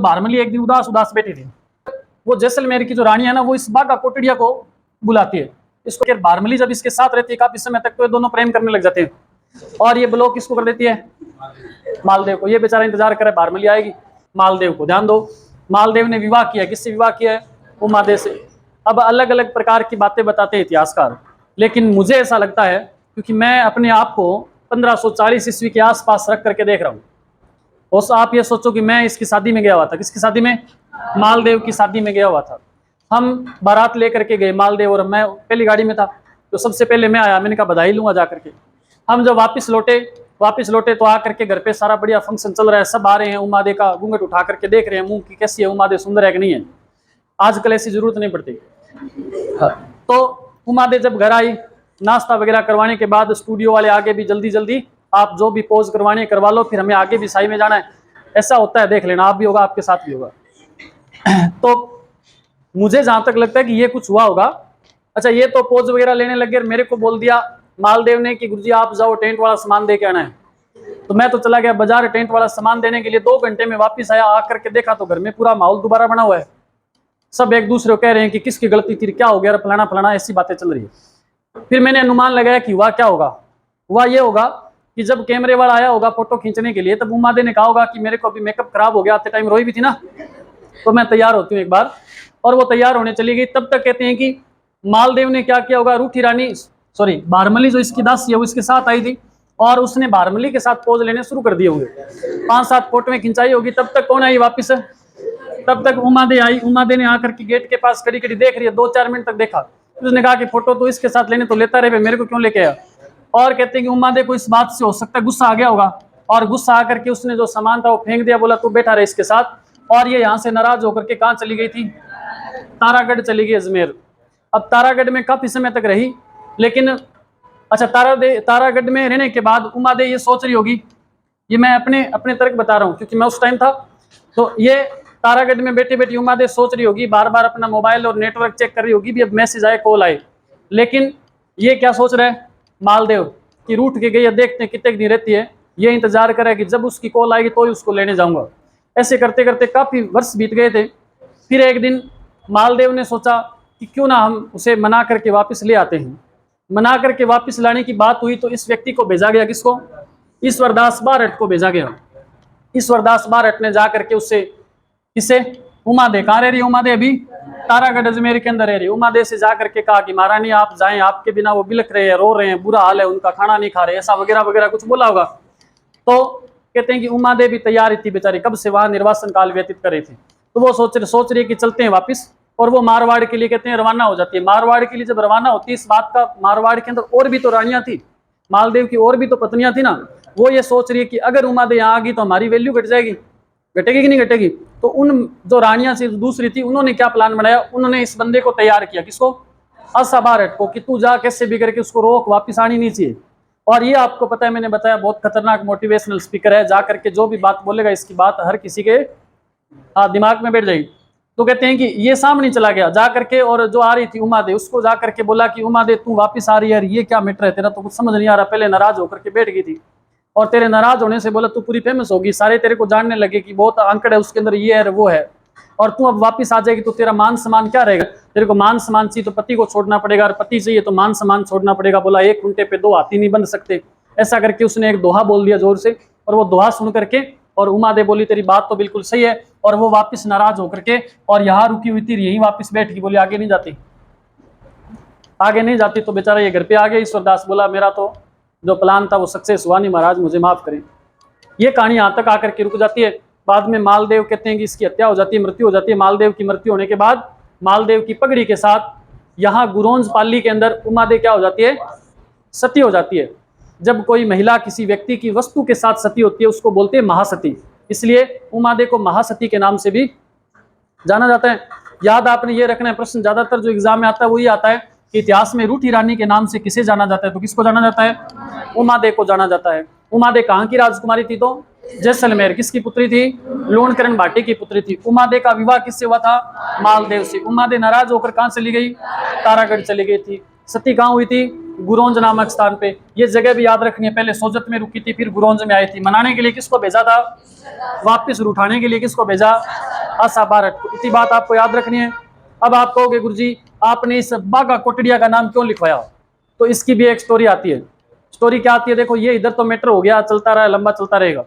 बारमली एक दिन उदास उदास बैठी थी। वो जैसलमेर की जो रानी है ना, वो इस बाघा कोटड़िया को बुलाती है। इसको बारमली जब इसके साथ रहती है काफी समय तक, तो ये दोनों प्रेम करने लग जाते हैं। और ये ब्लॉक किसको कर देती है? मालदेव को। ये बेचारा इंतजार करे बारमली आएगी। मालदेव को ध्यान दो, मालदेव ने विवाह किया। किससे विवाह किया है? उमादेव से। अब अलग अलग प्रकार की बातें बताते हैं इतिहासकार, लेकिन मुझे ऐसा लगता है, क्योंकि मैं अपने आप को 1540 ईस्वी के आसपास रख करके देख रहा हूँ। और आप ये सोचो कि मैं इसकी शादी में गया हुआ था। किसकी शादी में? मालदेव की शादी में गया हुआ था। हम बारात लेकर के गए, मालदेव और मैं पहली गाड़ी में था। तो सबसे पहले मैं आया, मैंने कहा बधाई लूंगा जा करके। हम जब वापस लौटे तो आकर के घर पे सारा बढ़िया फंक्शन चल रहा है, सब आ रहे हैं। उमादे का घूंघट उठा करके देख रहे हैं मुंह की कैसी है, उमादे सुंदर है कि नहीं है। आजकल ऐसी जरूरत नहीं पड़ती। तो उमादे जब घर आई, नाश्ता वगैरह करवाने के बाद स्टूडियो वाले आगे भी जल्दी जल्दी आप जो भी पोज करवाने करवा लो, फिर हमें आगे भी साई में जाना है। ऐसा होता है, देख लेना, आप भी होगा, आपके साथ भी होगा। तो मुझे जहां तक लगता है कि ये कुछ हुआ होगा। अच्छा, ये तो पोज वगैरह लेने लग गए, मेरे को बोल दिया मालदेव ने कि गुरुजी आप जाओ टेंट वाला सामान दे के आना है। तो मैं तो चला गया बाजार टेंट वाला सामान देने के लिए। 2 घंटे में वापस आया, आकर के देखा तो घर में पूरा माहौल दोबारा बना हुआ है। सब एक दूसरे को कह रहे हैं कि किसकी गलती थी, क्या हो गया, फलाना फलाना, ऐसी बातें चल रही है। फिर मैंने अनुमान लगाया कि हुआ क्या होगा। हुआ ये होगा कि जब कैमरे वाला आया होगा फोटो खींचने के लिए, तब उमादे ने कहा होगा कि मेरे को अभी मेकअप खराब हो गया, आते टाइम रोई भी थी ना, तो मैं तैयार होती हूँ एक बार। और वो तैयार होने चली गई। तब तक कहते हैं कि मालदेव ने क्या किया होगा, रूठी रानी बारमली जो इसकी दासी है वो इसके साथ आई थी, और उसने बारमली के साथ पोज लेने शुरू कर दिए होंगे। 5-7 फोटोएं खिंचाई होगी। तब तक कौन आई वापिस? तब तक उमादे आई। उमादे ने आकर के गेट के पास खड़ी खड़ी देख रही है, 2-4 मिनट तक देखा। उसने कहा कि फोटो तो इसके साथ लेने तो लेता रहे, मेरे को क्यों लेके आया। और कहते हैं कि उमादे को इस बात से हो सकता है गुस्सा आ गया होगा, और गुस्सा आकर के उसने जो सामान था वो फेंक दिया, बोला तू बैठा रहे इसके साथ। और ये यहाँ से नाराज होकर के कहाँ चली गई थी? तारागढ़ चली गई, अजमेर। अब तारागढ़ में काफी समय तक रही, लेकिन अच्छा, तारागढ़ में रहने के बाद उमादे ये सोच रही होगी, ये मैं अपने तर्क बता रहा हूँ क्योंकि मैं उस टाइम था। तो ये तारागढ़ में बैठी बैठी उमादे सोच रही होगी, बार बार अपना मोबाइल और नेटवर्क चेक कर रही होगी भी अब मैसेज आए, कॉल आए। लेकिन ये क्या सोच रहा है मालदेव कि रूठ के गई है, देखते हैं कितने दिन रहती है। ये इंतजार करे कि जब उसकी कॉल आएगी तो ही उसको लेने जाऊंगा। ऐसे करते करते काफी वर्ष बीत गए थे। फिर एक दिन मालदेव ने सोचा कि क्यों ना हम उसे मना करके वापस ले आते हैं। मना करके वापस लाने की बात हुई तो इस व्यक्ति को भेजा गया। किसको? ईश्वरदास बारठ को भेजा गया। ईश्वरदास बारठ ने जाकर के उससे, किसे? उमादे। कहाँ रह रही है उमादे? अभी तारागढ़ अजमेर के अंदर रह रही है। उमादे से जाकर के कहा कि महारानी आप जाएं, आपके बिना वो बिलख रहे हैं, रो रहे हैं, बुरा हाल है उनका, खाना नहीं खा रहे, ऐसा वगैरह वगैरह कुछ बोला होगा। तो कहते हैं कि उमादे भी तैयार थी बेचारी, कब से वहां निर्वासन काल व्यतीत कर रही थी। तो वो सोच रही है कि चलते हैं वापिस। और वो मारवाड़ के लिए कहते हैं रवाना हो जाती है। मारवाड़ के लिए जब रवाना होती है, इस बात का, मारवाड़ के अंदर और भी तो रानियां थी, मालदेव की और भी तो पत्नियां थी ना। वो ये सोच रही है कि अगर उमादे यहाँ आ गई तो हमारी वैल्यू घट जाएगी, घटेगी कि नहीं घटेगी। तो उन जो रानियां से दूसरी थी, उन्होंने क्या प्लान बनाया, उन्होंने इस बंदे को तैयार किया। किसको? आशा बारठ को, कि तू जा कैसे भी करके उसको रोक, वापिस आनी नहीं चाहिए। और ये आपको पता है, मैंने बताया, बहुत खतरनाक मोटिवेशनल स्पीकर है। जा करके जो भी बात बोलेगा, इसकी बात हर किसी के दिमाग में बैठ जाएगी। तो कहते हैं कि ये सामने चला गया जा करके, और जो आ रही थी उमादे, उसको जा करके बोला कि उमादे तू वापस आ रही है यार, ये क्या मैटर है तेरा, तो कुछ समझ नहीं आ रहा। पहले नाराज होकर के बैठ गई थी, और तेरे नाराज होने से बोला तू पूरी फेमस होगी, सारे तेरे को जानने लगे कि बहुत आंकड़ है उसके अंदर, ये है वो है, और तू अब वापस आ जाएगी तो तेरा मान सम्मान क्या रहेगा। तेरे को मान सम्मान चाहिए तो पति को छोड़ना पड़ेगा, और पति चाहिए तो मान सम्मान छोड़ना पड़ेगा। बोला एक खूंटे पे 2 हाथी नहीं बन सकते। ऐसा करके उसने एक दोहा बोल दिया जोर से, और वो दोहा सुन करके, और उमादे बोली तेरी बात तो बिल्कुल सही है, और वो वापस नाराज होकर के, और यहाँ रुकी हुई थी, यहीं वापस बैठ गई। बोली आगे नहीं जाती, आगे नहीं जाती। तो बेचारा ये घर पे आ गया। ईश्वरदास बोला मेरा तो जो प्लान था वो सक्सेस हुआ नहीं महाराज, मुझे माफ करें। ये कहानी यहाँ तक आकर के रुक जाती है। बाद में मालदेव कहते हैं कि इसकी हत्या हो जाती है, मृत्यु हो जाती है। मालदेव की मृत्यु होने के बाद मालदेव की पगड़ी के साथ यहाँ गुरोंज पाली के अंदर उमादे क्या हो जाती है? सती हो जाती है। जब कोई महिला किसी व्यक्ति की वस्तु के साथ सती होती है, उसको बोलते हैं महासती। इसलिए उमादे को महासती के नाम से भी जाना जाता है। याद आपने ये रखना है, प्रश्न ज्यादातर जो एग्जाम में आता है वही आता है कि इतिहास में रूठी रानी के नाम से किसे जाना जाता है, तो किसको जाना जाता है? उमादे को जाना जाता है। उमादे कहाँ की राजकुमारी थी? तो जैसलमेर। किसकी पुत्री थी? लूणकरण भाटी की पुत्री थी। उमादे का विवाह किससे हुआ था? मालदेव से। उमादे नाराज होकर कहाँ चली गई? तारागढ़ चली गई थी। सती कहाँ हुई थी? गुरौंज नामक स्थान पे। ये जगह भी याद रखनी है, पहले सोजत में रुकी थी, फिर गुरौंज में आई थी। मनाने के लिए किसको भेजा था? वापस उठाने के लिए किसको भेजा? आशा बारट को। इतनी बात आपको याद रखनी है। अब आप कहोगे गुरुजी आपने इस बाघा कोटड़िया का नाम क्यों लिखवाया? तो इसकी भी एक स्टोरी आती है। स्टोरी क्या आती है? देखो, ये इधर तो मैटर हो गया, चलता रहा, लंबा चलता रहेगा।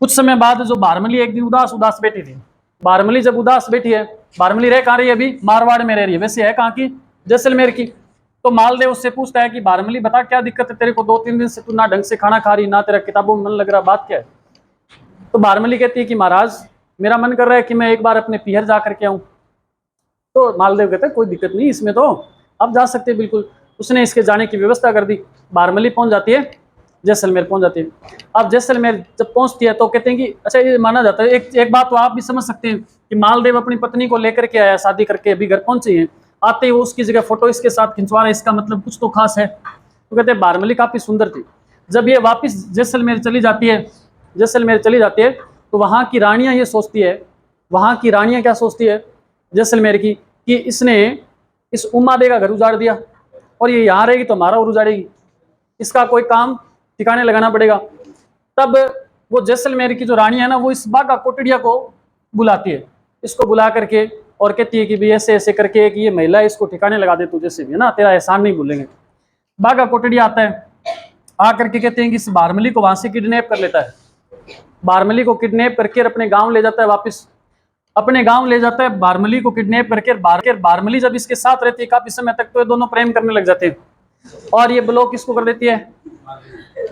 कुछ समय बाद जो बारमली एक दिन उदास उदास बैठी थी। बारमली जब उदास बैठी है, बारमली रह कहाँ रही है? अभी मारवाड़ में रह रही है, वैसे है कहाँ की? जैसलमेर की। तो मालदेव उससे पूछता है कि बारमली बता क्या दिक्कत है तेरे को, 2-3 दिन से तू ना ढंग से खाना खा रही, ना तेरा किताबों में मन लग रहा, बात क्या है? तो बारमली कहती है कि महाराज मेरा मन कर रहा है कि मैं एक बार अपने पीहर जा करके आऊं। तो मालदेव कहते हैं कोई दिक्कत नहीं इसमें, तो अब जा सकते हैं बिल्कुल। उसने इसके जाने की व्यवस्था कर दी। बारमली पहुंच जाती है, जैसलमेर पहुंच जाती है। अब जैसलमेर जब पहुंचती है तो कहते हैं कि अच्छा, ये माना जाता है, एक बात तो आप भी समझ सकते हैं कि मालदेव अपनी पत्नी को लेकर के आया, शादी करके अभी घर पहुंचे हैं, आते ही वो उसकी जगह फोटो इसके साथ खिंचवा रहा है, इसका मतलब कुछ तो खास है। तो कहते हैं बारमली काफी सुंदर थी। जब ये वापिस जैसलमेर चली जाती है, जैसलमेर चली जाती है, तो वहां की रानियां ये सोचती है, वहां की रानियां क्या सोचती है जैसलमेर की, कि इसने इस उमा बे का घर उजाड़ दिया और ये यहाँ रहेगी तो हमारा और उजाड़ेगी, इसका कोई काम ठिकाने लगाना पड़ेगा। तब वो जैसलमेर की जो रानी है ना, वो इस बाघा कोटड़िया को बुलाती है, इसको बुला करके और कहती है कि भाई ऐसे ऐसे करके कि ये महिला है, इसको ठिकाने लगा दे तू, जैसे भी है ना, तेरा एहसान नहीं भूलेंगे। बाघा कोटड़िया आता है, आकर के कहते हैं कि इस बारमली को वहां से किडनैप कर लेता है। बारमली को किडनैप करके अपने गांव ले जाता है, वापस अपने गांव ले जाता है। बारमली को किडनैप करके बारमली जब इसके साथ रहती है काफी समय तक, तो ये दोनों प्रेम करने लग जाते हैं। और ये ब्लॉक किसको कर देती है?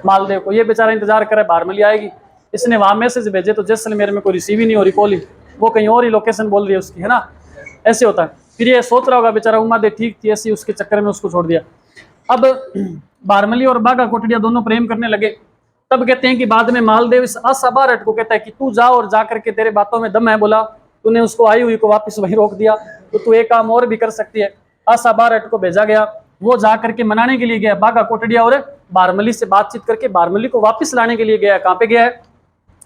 मालदेव को। ये बेचारा इंतजार करे बारमली आएगी। इसने वहां मैसेज भेजे तो जैसलमेर में कोई रिसीव ही नहीं हो रही कॉल ही, वो कहीं और ही लोकेशन बोल रही है उसकी, है ना, ऐसे होता है। फिर ये सोच रहा होगा बेचारा उमा दे ठीक थी, ऐसी उसके चक्कर में उसको छोड़ दिया। अब बारमली और बाघा कोटड़िया दोनों प्रेम करने लगे। तब कहते हैं कि बाद में मालदेव इस आशा बारट को कहता है कि तू जा और जा करके, तेरे बातों में दम है, बोला तूने उसको आई हुई को वापस वहीं रोक दिया, तो तू एक काम और भी कर सकती है। आशा बारट को भेजा गया, वो जा करके मनाने के लिए गया बाघा कोटड़िया और बारमली से बातचीत करके बारमली को वापस लाने के लिए गया। कहाँ पे गया है?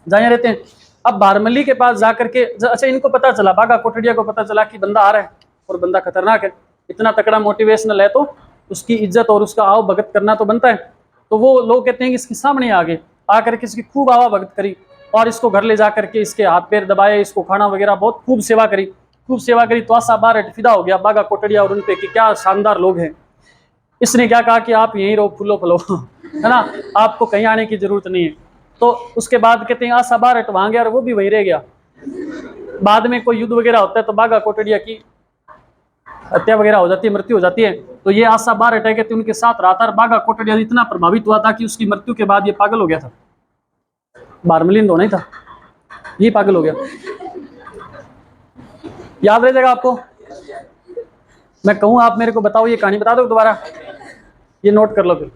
जहाँ रहते हैं। अब बारमली के पास जाकर के, अच्छा इनको पता चला, बाघा कोटड़िया को पता चला कि बंदा आ रहा है और बंदा खतरनाक है, इतना तकड़ा मोटिवेशनल है, तो उसकी इज्जत और उसका आओ भगत करना तो बनता है। तो वो लोग कहते हैं कि इसके सामने आगे आकर के इसकी खूब आवा भगत करी और इसको घर ले जा करके इसके हाथ पैर दबाए, इसको खाना वगैरह बहुत खूब सेवा करी, खूब सेवा करी। तो आशा बारट फिदा हो गया बाघा कोटड़िया और उनपे कि क्या शानदार लोग हैं। इसने क्या कहा कि आप यहीं रहो, फूलो फलो, है ना, आपको कहीं आने की जरूरत नहीं है। तो उसके बाद कहते हैं आशा बारट वहां गया और वो भी वहीं रह गया। बाद में कोई युद्ध वगैरह होता है तो बाघा कोटड़िया की हत्या वगैरह हो जाती है, मृत्यु हो जाती है। तो ये आशा बारट है कहते उनके साथ रहा था और बाघा कोटड़िया इतना प्रभावित हुआ था कि उसकी मृत्यु के बाद ये पागल हो गया था। बारमली तो नहीं था, ये पागल हो गया। याद रह जाएगा आपको। मैं कहूँ आप मेरे को बताओ, ये कहानी बता दो दोबारा, ये नोट कर लो फिर।